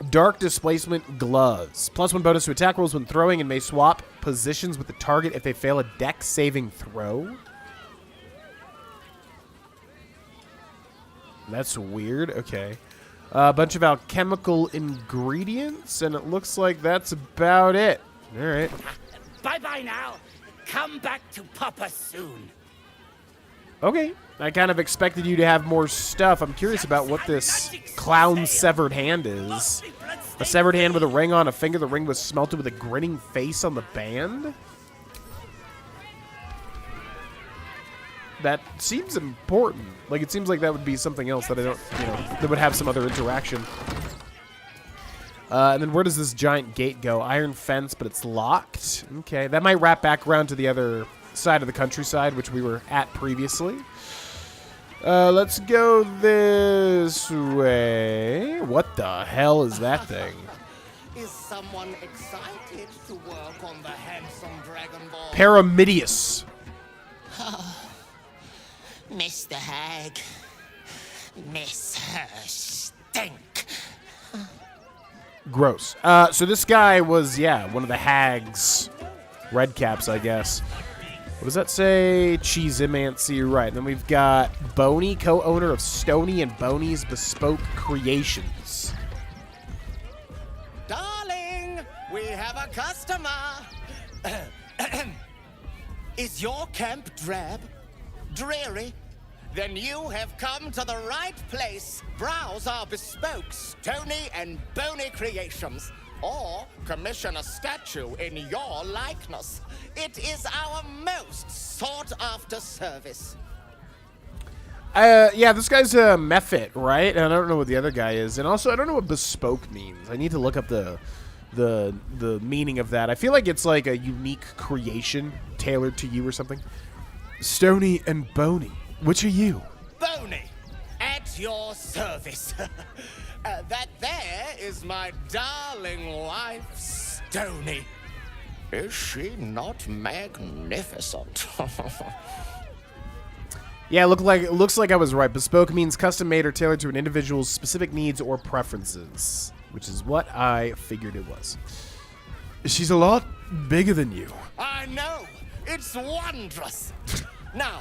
Dark Displacement Gloves. +1 bonus to attack rolls when throwing and may swap positions with the target if they fail a dex saving throw. That's weird. Okay. A bunch of alchemical ingredients, and it looks like that's about it. All right. Bye-bye now. Come back to Papa soon. Okay. I kind of expected you to have more stuff. I'm curious about what this clown's severed hand is. A severed hand with a ring on a finger. The ring was smelted with a grinning face on the band. That seems important. Like, it seems like that would be something else that I don't, you know, that would have some other interaction. And then where does this giant gate go? Iron fence, but it's locked. Okay, that might wrap back around to the other side of the countryside, which we were at previously. Let's go this way. What the hell is that thing? Is someone excited to work on the handsome Dragon Ball? Paramidius. Mr. Hag. Miss her stink. Gross. So this guy was, one of the hags. Red caps, I guess. What does that say? Cheesemancy, right. And then we've got Boney, co-owner of Stony and Boney's Bespoke Creations. Darling, we have a customer. Is your camp drab? Dreary? Then you have come to the right place. Browse our bespoke Stony and Boney creations. Or commission a statue in your likeness. It is our most sought-after service. This guy's a Mephit, right? And I don't know what the other guy is. And also, I don't know what bespoke means. I need to look up the meaning of that. I feel like it's like a unique creation tailored to you or something. Stony and Boney. Which are you? Boney, at your service. That there is my darling wife, Stony. Is she not magnificent? Yeah, looks like I was right. Bespoke means custom made or tailored to an individual's specific needs or preferences, which is what I figured it was. She's a lot bigger than you. I know. It's wondrous. Now,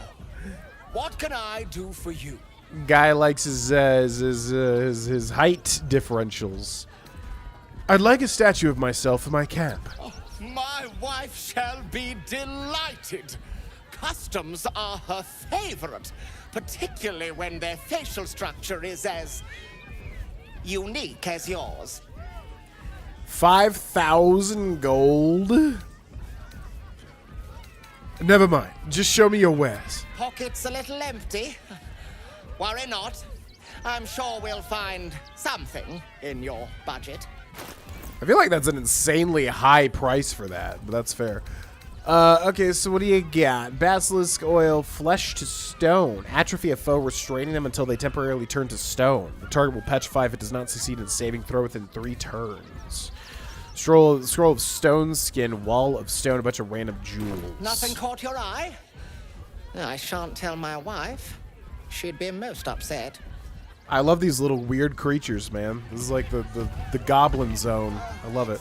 what can I do for you? Guy likes his height differentials. I'd like a statue of myself for my camp. Oh, my wife shall be delighted. Customs are her favorite, particularly when their facial structure is as unique as yours. 5,000 gold? Never mind. Just show me your wares. Pockets a little empty. Worry not. I'm sure we'll find something in your budget. I feel like that's an insanely high price for that, but that's fair. Okay, so what do you got? Basilisk oil, flesh to stone. Atrophy a foe, restraining them until they temporarily turn to stone. The target will petrify if it does not succeed in the saving throw within 3 turns. Scroll of stone skin, wall of stone, a bunch of random jewels. Nothing caught your eye? I shan't tell my wife. She'd be most upset. I love these little weird creatures, man. This is like the goblin zone. I love it.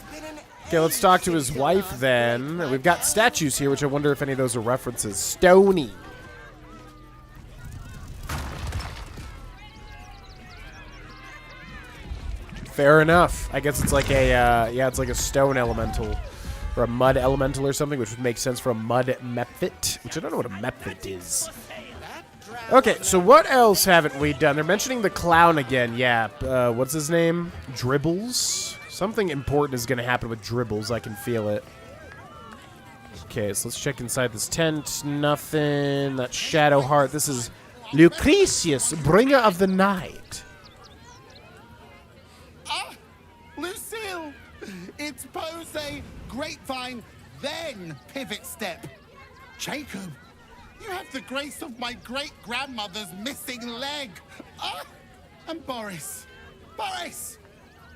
Okay, let's talk to his wife then. We've got statues here, which I wonder if any of those are references. Stony. Fair enough. I guess it's like a, it's like a stone elemental. Or a mud elemental or something, which would make sense for a mud mephit, which I don't know what a mephit is. Okay, so what else haven't we done? They're mentioning the clown again. Yeah, what's his name? Dribbles? Something important is going to happen with Dribbles. I can feel it. Okay, so let's check inside this tent. Nothing. That Shadow Heart. This is Lucretius, bringer of the night. Lucille! It's pose grapevine, then pivot step. Jacob, you have the grace of my great-grandmother's missing leg. And Boris,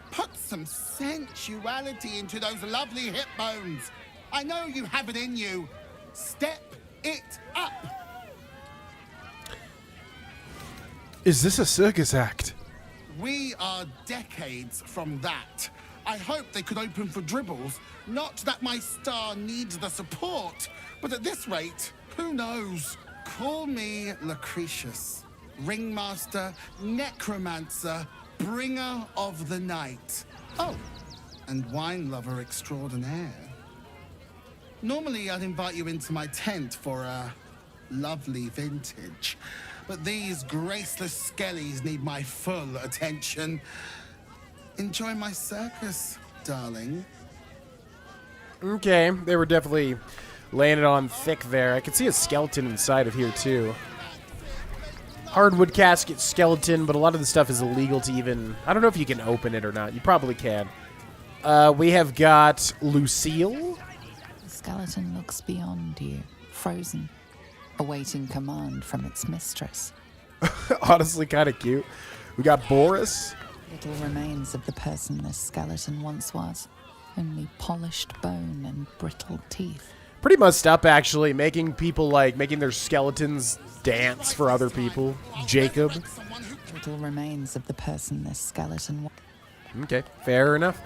put some sensuality into those lovely hip bones. I know you have it in you. Step it up. Is this a circus act? We are decades from that. I hope they could open for Dribbles. Not that my star needs the support, but at this rate, who knows? Call me Lucretius, ringmaster, necromancer, bringer of the night. Oh, and wine lover extraordinaire. Normally, I'd invite you into my tent for a lovely vintage, but these graceless skellies need my full attention. Enjoy my circus, darling. Okay, they were definitely laying it on thick there. I can see a skeleton inside of here, too. Hardwood casket skeleton, but a lot of the stuff is illegal to even... I don't know if you can open it or not. You probably can. We have got Lucille. The skeleton looks beyond you, frozen, awaiting command from its mistress. Honestly, kind of cute. We got Boris. Little remains of the person this skeleton once was. Only polished bone and brittle teeth. Pretty messed up, actually, making people, like, making their skeletons dance for other people. Jacob. Little remains of the person this skeleton was. Okay, fair enough.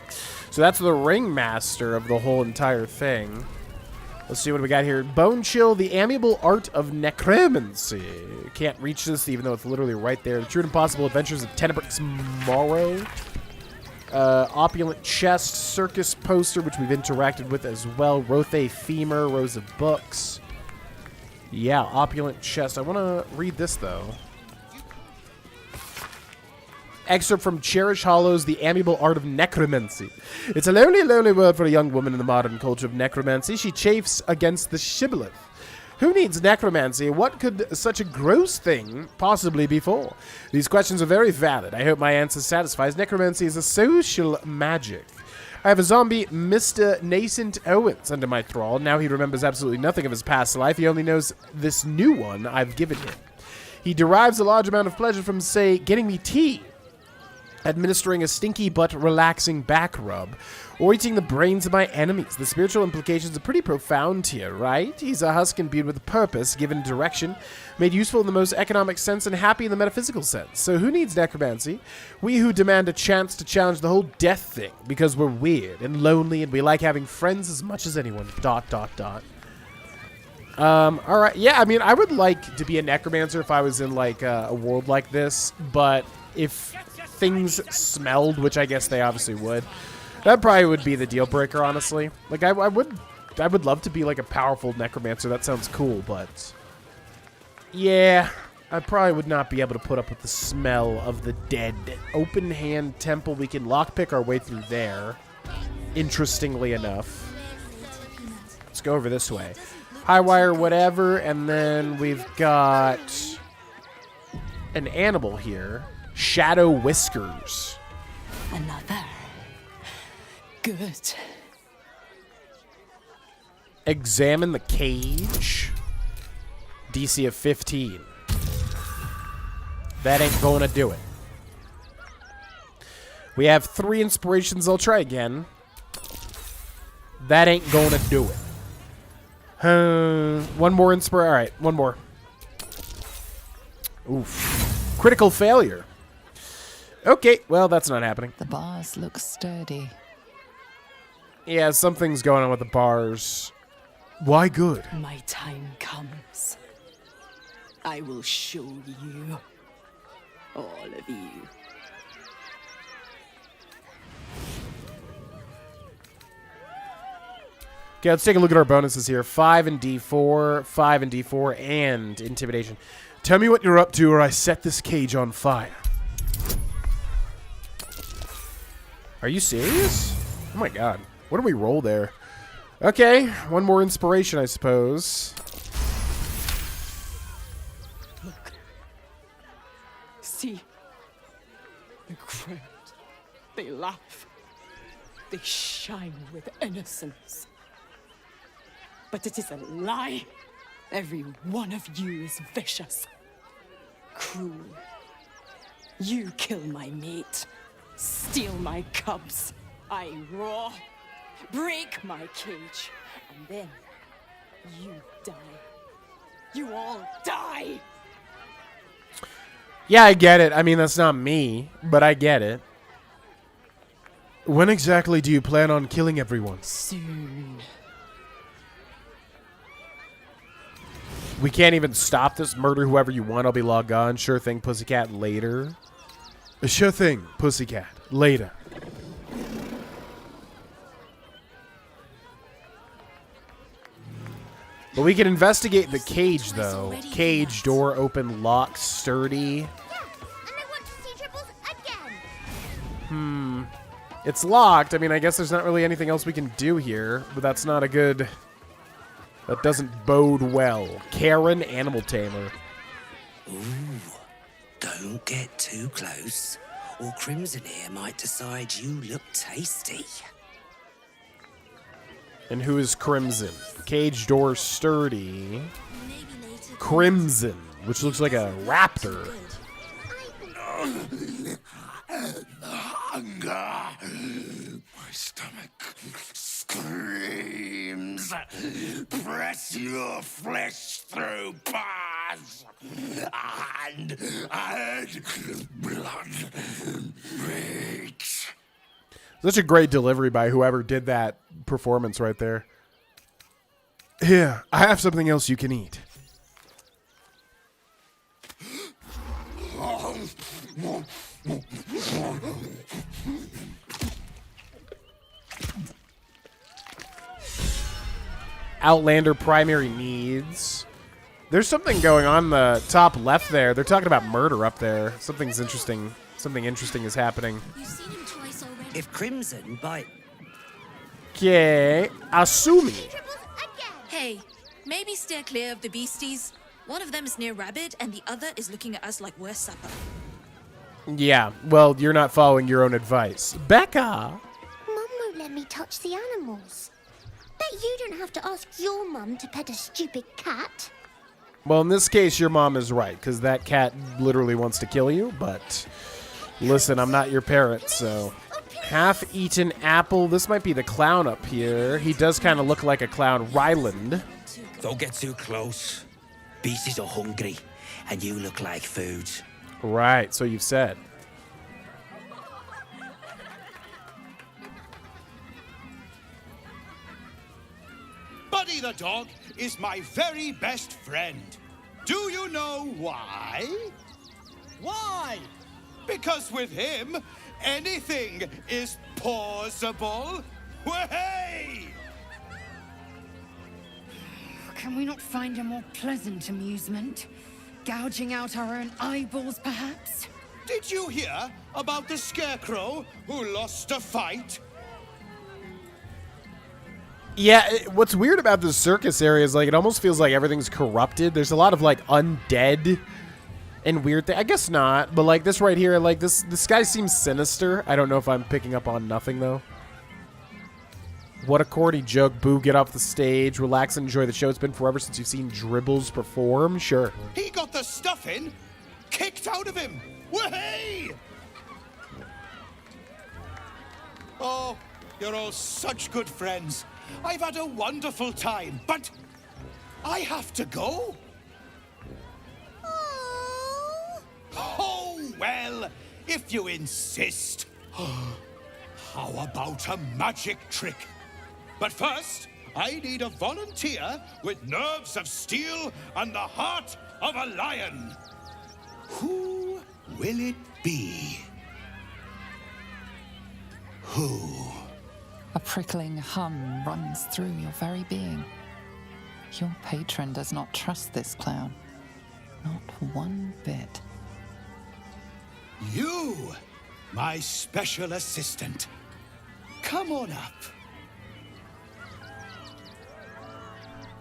So that's the ringmaster of the whole entire thing. Let's see what we got here. Bone Chill, the amiable art of necromancy. Can't reach this, even though it's literally right there. The True and Impossible Adventures of Tenebrix Morrow. Opulent Chest, Circus Poster, which we've interacted with as well. Rothe Femur, Rows of Books. Yeah, Opulent Chest. I want to read this, though. Excerpt from Cherish Hollows, The Amiable Art of Necromancy. It's a lonely, lonely world for a young woman in the modern culture of necromancy. She chafes against the shibboleth. Who needs necromancy? What could such a gross thing possibly be for? These questions are very valid. I hope my answer satisfies. Necromancy is a social magic. I have a zombie, Mr. Nascent Owens, under my thrall. Now he remembers absolutely nothing of his past life. He only knows this new one I've given him. He derives a large amount of pleasure from, say, getting me tea, administering a stinky but relaxing back rub, or eating the brains of my enemies. The spiritual implications are pretty profound here, right? He's a husk imbued with a purpose, given direction, made useful in the most economic sense, and happy in the metaphysical sense. So who needs necromancy? We who demand a chance to challenge the whole death thing, because we're weird and lonely and we like having friends as much as anyone. ... Alright, yeah, I mean, I would like to be a necromancer if I was in, like, a world like this, but if things smelled, which I guess they obviously would, that probably would be the deal breaker, honestly. Like, I would love to be, like, a powerful necromancer. That sounds cool, but yeah, I probably would not be able to put up with the smell of the dead. Open hand temple. We can lockpick our way through there, interestingly enough. Let's go over this way. High wire, whatever, and then we've got an animal here. Shadow Whiskers. Another. Good. Examine the cage. DC of 15. That ain't gonna do it. We have 3 inspirations. I'll try again. That ain't gonna do it. One more inspiration. Alright, one more. Oof. Critical failure. Okay, well, that's not happening. The bars look sturdy. Yeah, something's going on with the bars. Why good? My time comes. I will show you. All of you. Okay, let's take a look at our bonuses here. 5 and D4, 5 and D4, and Intimidation. Tell me what you're up to or I set this cage on fire. Are you serious? Oh my god. What did we roll there? Okay, one more inspiration, I suppose. Look. See? The crowd. They laugh. They shine with innocence. But it is a lie. Every one of you is vicious. Cruel. You kill my mate. Steal my cubs. I roar. Break my cage. And then you die. You all die. Yeah, I get it. I mean, that's not me, but I get it. When exactly do you plan on killing everyone? Soon. We can't even stop this. Murder whoever you want. I'll be logged on. Sure thing, pussycat. Later. Sure thing, pussycat. Later. But we can investigate the cage, though. Cage, door open, lock, sturdy. It's locked. I mean, I guess there's not really anything else we can do here, but that's not a good... That doesn't bode well. Karen, Animal Tamer. Ooh, don't get too close, or Crimson here might decide you look tasty. And who is Crimson? Cage door sturdy. Crimson, which looks like a raptor. Hunger. My stomach screams. Press your flesh through bars. And blood breaks. Such a great delivery by whoever did that performance right there. Here, I have something else you can eat. Outlander primary needs. There's something going on the top left there. They're talking about murder up there. Something's interesting. Something interesting is happening. If Crimson by... Okay, Asumi. Hey, maybe steer clear of the beasties. One of them is near Rabbit, and the other is looking at us like we're supper. Yeah, well, you're not following your own advice. Becca! Mum won't let me touch the animals. Bet you don't have to ask your mum to pet a stupid cat. Well, in this case, your mom is right, because that cat literally wants to kill you, but listen, I'm not your parent, so... Half-eaten apple. This might be the clown up here. He does kind of look like a clown. Ryland. Don't get too close. Beasties are hungry, and you look like food. Right, so you've said. Buddy the dog is my very best friend. Do you know why? Why? Because with him, anything is possible. Way! Can we not find a more pleasant amusement? Gouging out our own eyeballs, perhaps? Did you hear about the scarecrow who lost a fight? Yeah, what's weird about this circus area is, like, it almost feels like everything's corrupted. There's a lot of, like, undead and weird things. I guess not, but, like, this right here, like, this guy seems sinister. I don't know if I'm picking up on nothing, though. What a corny joke. Boo, get off the stage. Relax and enjoy the show. It's been forever since you've seen Dribbles perform. Sure. He got the stuffing kicked out of him. Way! Oh, you're all such good friends. I've had a wonderful time, but I have to go. Oh, well, if you insist. How about a magic trick? But first, I need a volunteer with nerves of steel and the heart of a lion. Who will it be? Who? A prickling hum runs through your very being. Your patron does not trust this clown. Not one bit. You, my special assistant. Come on up.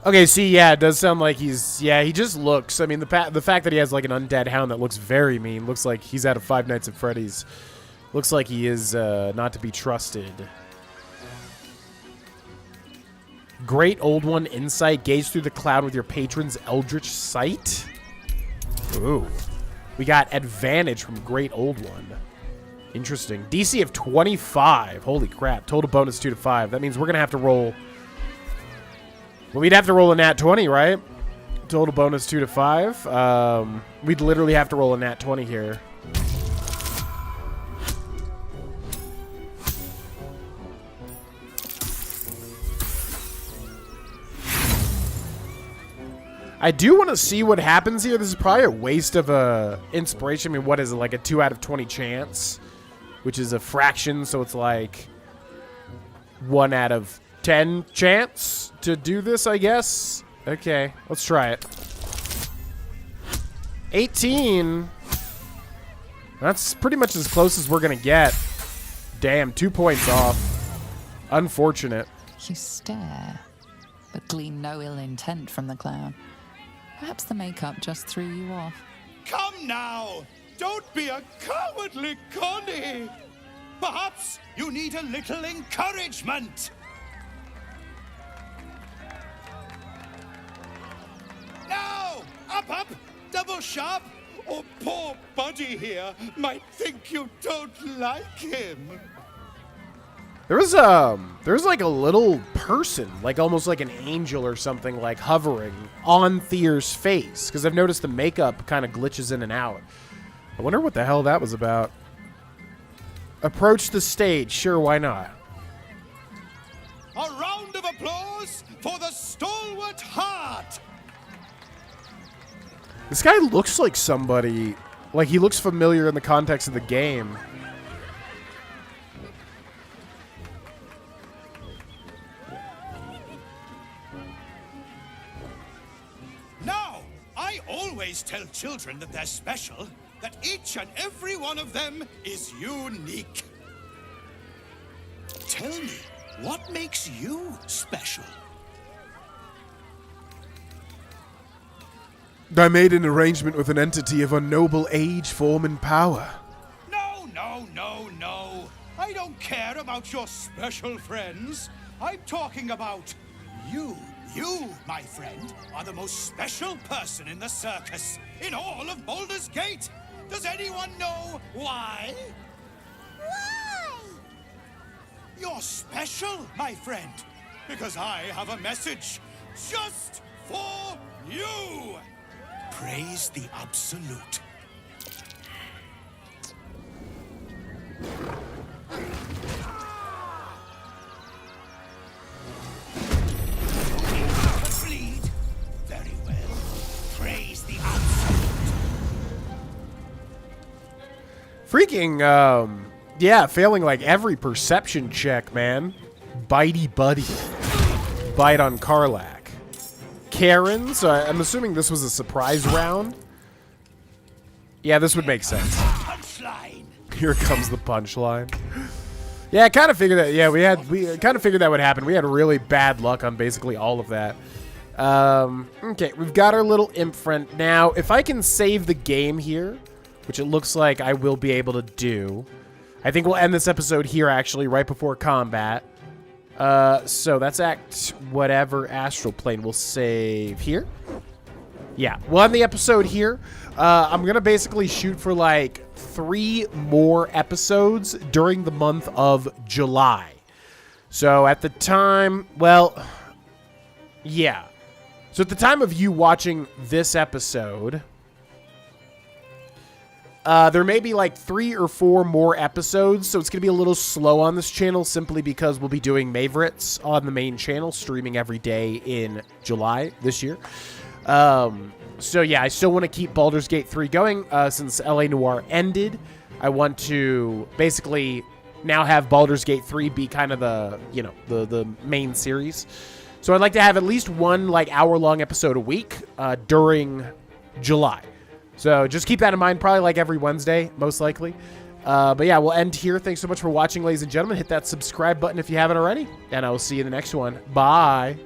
Okay, see, yeah, it does sound like he's... Yeah, he just looks... I mean, the fact that he has, like, an undead hound that looks very mean. Looks like he's out of Five Nights at Freddy's. Looks like he is not to be trusted. Great Old One insight. Gaze through the cloud with your patron's eldritch sight. Ooh. We got advantage from Great Old One. Interesting. DC of 25. Holy crap. Total bonus 2 to 5. That means we're going to have to roll... Well, we'd have to roll a nat 20, right? Total bonus 2 to 5. We'd literally have to roll a nat 20 here. I do want to see what happens here. This is probably a waste of a inspiration. I mean, what is it, like a 2 out of 20 chance? Which is a fraction, so it's like 1 out of 10 chance to do this, I guess. Okay, let's try it. 18. That's pretty much as close as we're going to get. Damn, 2 points off. Unfortunate. You stare, but glean no ill intent from the clown. Perhaps the makeup just threw you off. Come now! Don't be a cowardly Connie! Perhaps you need a little encouragement! Sharp up, double sharp, or poor Buddy here might think you don't like him. There's like a little person, like almost like an angel or something, like hovering on Thier's face, because I've noticed the makeup kind of glitches in and out. I wonder what the hell that was about. Approach the stage, sure, why not? A round of applause for the stalwart heart. This guy looks like somebody, like he looks familiar in the context of the game. Now, I always tell children that they're special, that each and every one of them is unique. Tell me, what makes you special? I made an arrangement with an entity of unknowable age, form, and power. No, no, no, no. I don't care about your special friends. I'm talking about you. You, my friend, are the most special person in the circus, in all of Baldur's Gate. Does anyone know why? Why? You're special, my friend, because I have a message just for you. Praise the Absolute. Bleed. Very well. Praise the Absolute. Freaking, yeah, failing like every perception check, man. Bitey Buddy. Bite on Karlach. Karen, so I'm assuming this was a surprise round. Yeah, this would make sense. Here comes the punchline. Yeah, I kind of figured that. Yeah, we kind of figured that would happen. We had really bad luck on basically all of that. Okay, we've got our little imp friend. Now, if I can save the game here, which it looks like I will be able to do, I think we'll end this episode here, actually, right before combat. So that's act whatever astral plane. We'll save here. Yeah, we'll end the episode here. I'm going to basically shoot for like 3 more episodes during the month of July. So at the time, well, yeah. So at the time of you watching this episode, there may be like 3 or 4 more episodes, so it's going to be a little slow on this channel simply because we'll be doing Favorites on the main channel, streaming every day in July this year. So yeah, I still want to keep Baldur's Gate 3 going since LA Noire ended. I want to basically now have Baldur's Gate 3 be kind of the, you know, the main series. So I'd like to have at least one like hour-long episode a week during July. So just keep that in mind, probably like every Wednesday, most likely. But yeah, we'll end here. Thanks so much for watching, ladies and gentlemen. Hit that subscribe button if you haven't already, and I will see you in the next one. Bye.